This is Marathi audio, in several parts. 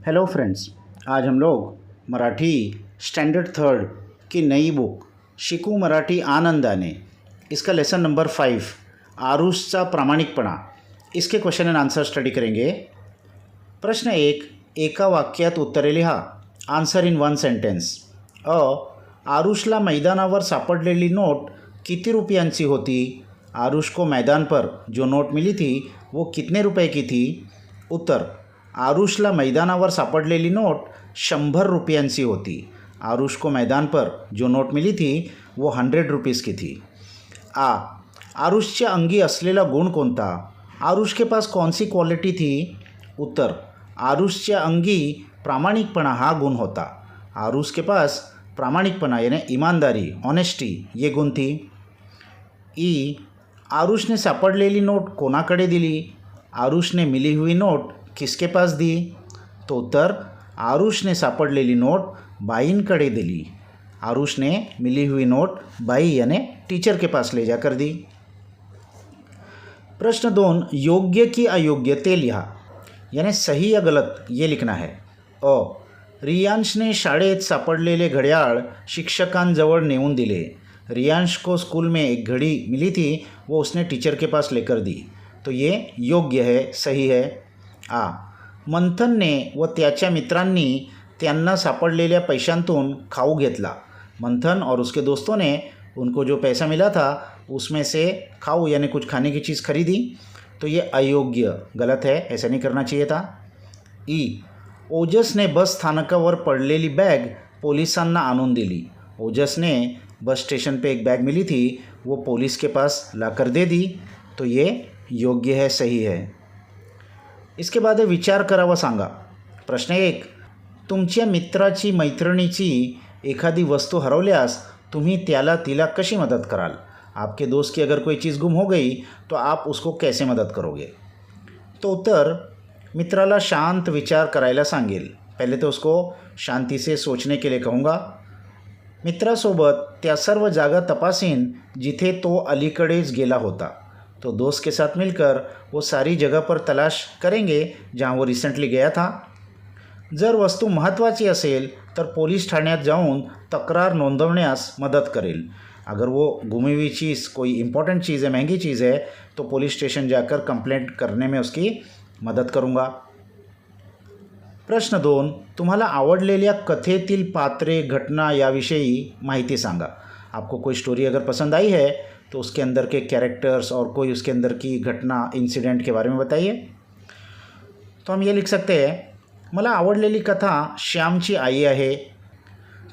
हेलो फ्रेंड्स, आज हम लोग मराठी स्टैंडर्ड थर्ड की नई बुक शिकू मराठी आनंदाने इसका लेसन नंबर 5 आरुषचा प्रामाणिकपणा इसके क्वेश्चन एंड आंसर स्टडी करेंगे। प्रश्न 1, एका वाक्यात उत्तरे लिहा। Answer in one sentence. आरुषला मैदानावर सापडलेली नोट किती रुपयांची होती? आरुष को मैदान पर जो नोट मिली थी वो कितने रुपए की थी? उत्तर, आरुषला मैदानावर सापडलेली नोट 100 रुपयांची होती। आरुष को मैदान पर जो नोट मिली थी वो 100 रुपीज़ की थी। आरुषच्या अंगी असलेला गुण कोणता? आरुष के पास कौन सी क्वालिटी थी? उत्तर, आरुषच्या अंगी प्रामाणिकपणा हा गुण होता। आरुष के पास प्रामाणिकपणा यानी ईमानदारी, ऑनेस्टी ये गुण थी। आरुषने सापडलेली नोट कोणाकडे दिली? आरुषने मिली हुई नोट किसके पास दी? तो उत्तर, आरुषने सापडलेली नोट बाईंकडे दिली। आरुष ने मिली हुई नोट बाई यानी टीचर के पास ले जाकर दी। प्रश्न 2, योग्य की अयोग्य ते लिहा, यानी सही या गलत ये लिखना है। रियांशने शाळेत सापडलेले घड्याळ शिक्षकांजवळ नेऊन दिले। रियांश को स्कूल में एक घड़ी मिली थी, वो उसने टीचर के पास लेकर दी। तो ये योग्य है, सही है। मंथनने व त्याच्या मित्रांनी त्यांना सापडलेल्या पैशांतून खाऊ घेतला। मंथन और उसके दोस्तों ने उनको जो पैसा मिला था उसमें से खाऊ यानी कुछ खाने की चीज़ खरीदी। तो ये अयोग्य, गलत है, ऐसा नहीं करना चाहिए था। ओजस ने बस स्थानकावर पडलेली बॅग पोलिसांना आणून दिली। ओजस ने बस स्टेशन पे एक बैग मिली थी, वो पुलिस के पास लाकर दे दी। तो ये योग्य है, सही है। इसके बाद विचार करावा सांगा। प्रश्न 1, तुमच्या मित्राची मैत्रिणीची एखादी वस्तू हरवल्यास तुम्ही त्याला तिला कशी मदत कराल? आपके दोस्त की अगर कोई चीज़ गुम हो गई तो आप उसको कैसे मदद करोगे? तो उत्तर, मित्राला शांत विचार करायला सांगेल। पहले तो उसको शांति से सोचने के लिए कहूँगा। मित्रासोबत त्या सर्व जागा तपासीन जिथे तो अलीकडेच गेला होता। तो दोस्त के साथ मिलकर वो सारी जगह पर तलाश करेंगे जहाँ वो रिसेंटली गया था। जर वस्तू महत्त्वाची असेल तर पोलीस ठाण्यात जाऊन तक्रार नोंदवण्यास मदत करेल। अगर वो गुमी हुई चीज़ कोई इम्पॉर्टेंट चीज़ है, महंगी चीज़ है, तो पुलिस स्टेशन जाकर कंप्लेंट करने में उसकी मदत करूँगा। प्रश्न 2, तुम्हाला आवडलेल्या कथेतील पात्रे, घटना याविषयी माहिती सांगा। आपको कोई स्टोरी अगर पसंद आई है तो उसके अंदर के कैरेक्टर्स और कोई उसके अंदर की घटना, इंसिडेंट के बारे में बताइए। तो हम ये लिख सकते हैं, मला आवडलेली कथा श्यामची आई आहे।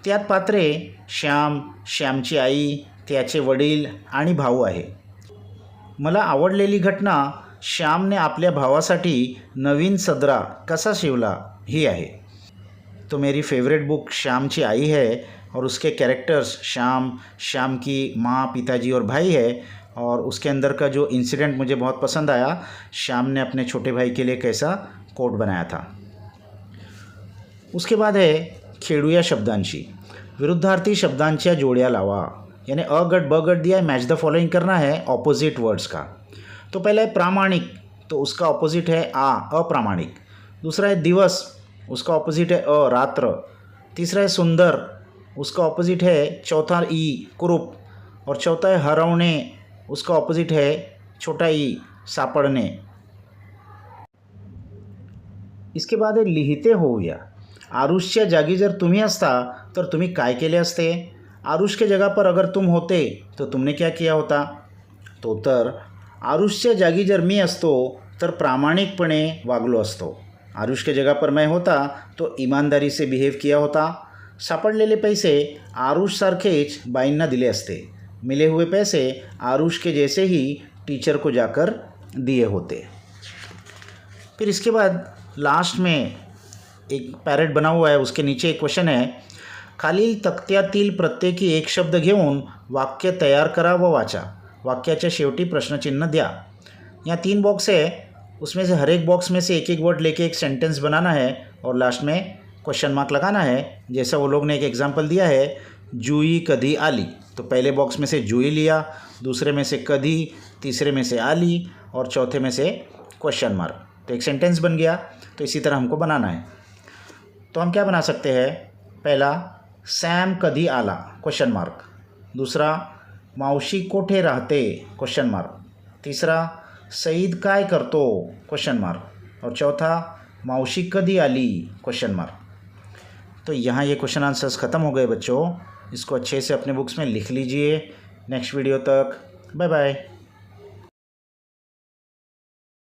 त्यात पात्रे श्याम, श्यामची आई, त्याचे वडील आणि भाऊ आहे। मला आवडलेली घटना श्यामने आपल्या भावासाठी नवीन सदरा कसा शिवला ही आहे। तो मेरी फेवरेट बुक श्यामची आई है और उसके कैरेक्टर्स श्याम, श्याम की माँ, पिताजी और भाई है। और उसके अंदर का जो इंसिडेंट मुझे बहुत पसंद आया, श्याम ने अपने छोटे भाई के लिए कैसा कोट बनाया था। उसके बाद है खेळूया शब्दांशी। विरुद्धार्थी शब्दांच्या जोड्या लावा, यानी अ गट ब गट दिया है, मैच द फॉलोइंग करना है ऑपोजिट वर्ड्स का। तो पहला है प्रामाणिक, तो उसका ऑपोजिट है अप्रामाणिक। दूसरा है दिवस, उसका ऑपोजिट है रात्र। तीसरा है सुंदर, उसका ऑपोजिट है चौथा कुरूप। और चौथा है हरवणे, उसका ऑपोजिट है छोटा सापडणे। इसके बाद है लिहिते होऊया। आरुषच्या जागी जर तुम्ही असता तर तुम्ही काय केले असते? आरुष के जगह पर अगर तुम होते तो तुमने क्या किया होता? तो उत्तर, आरुषच्या जागी जर मी असतो तर प्रामाणिकपणे वागलो असतो। आरुष के जगह पर मैं होता तो ईमानदारी से बिहेव किया होता। सापडलेले पैसे आरुष सारखेच बाईंना दिले असते। मिले हुए पैसे आरुष के जैसे ही टीचर को जाकर दिए होते। फिर इसके बाद लास्ट में एक पैरेट बना हुआ है, उसके नीचे एक क्वेश्चन है, खालील तक्त्यातील प्रत्येकी एक शब्द घेऊन वाक्य तयार करा व वाचा। वाक्याच्या शेवटी प्रश्नचिन्ह द्या। यहाँ 3 बॉक्स है, उसमें से हर एक बॉक्स में से एक एक वर्ड लेके एक सेंटेंस बनाना है और लास्ट में क्वेश्चन मार्क लगाना है। जैसा वो लोग ने एक एग्जांपल दिया है, जुई कधी आली, तो पहले बॉक्स में से जुई लिया, दूसरे में से कधी, तीसरे में से आली और चौथे में से क्वेश्चन मार्क। तो एक सेंटेंस बन गया। तो इसी तरह हमको बनाना है। तो हम क्या बना सकते हैं? पहला, सॅम कधी आला क्वेश्चन मार्क. दूसरा, मावशी कोठे राहते क्वेश्चन मार्क. तीसरा, सईद काय करतो क्वेश्चन मार्क. और चौथा, मावशी कधी आली क्वेश्चन मार्क. तो यहाँ ये क्वेश्चन आंसर्स ख़त्म हो गए बच्चों. इसको अच्छे से अपने बुक्स में लिख लीजिए. नेक्स्ट वीडियो तक बाय बाय.